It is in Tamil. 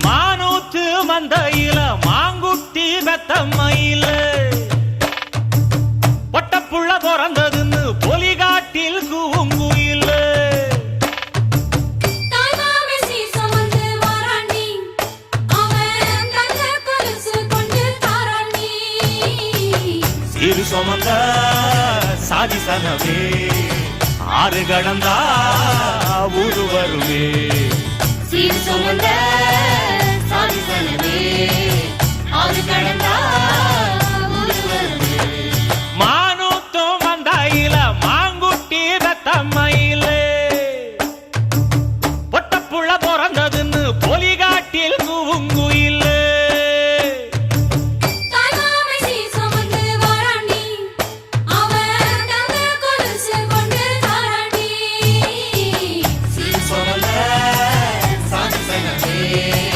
மானூத்து மந்தையில மாங்குட்டி பெத்தம்மையில பொட்டப்புள்ள பிறந்ததுன்னு பொலிகாட்டில் கூங்குயில சீரு சுமந்த சாதி சனவே ஆறு கடந்தா ஊரு வருவே சீர் சுமந்த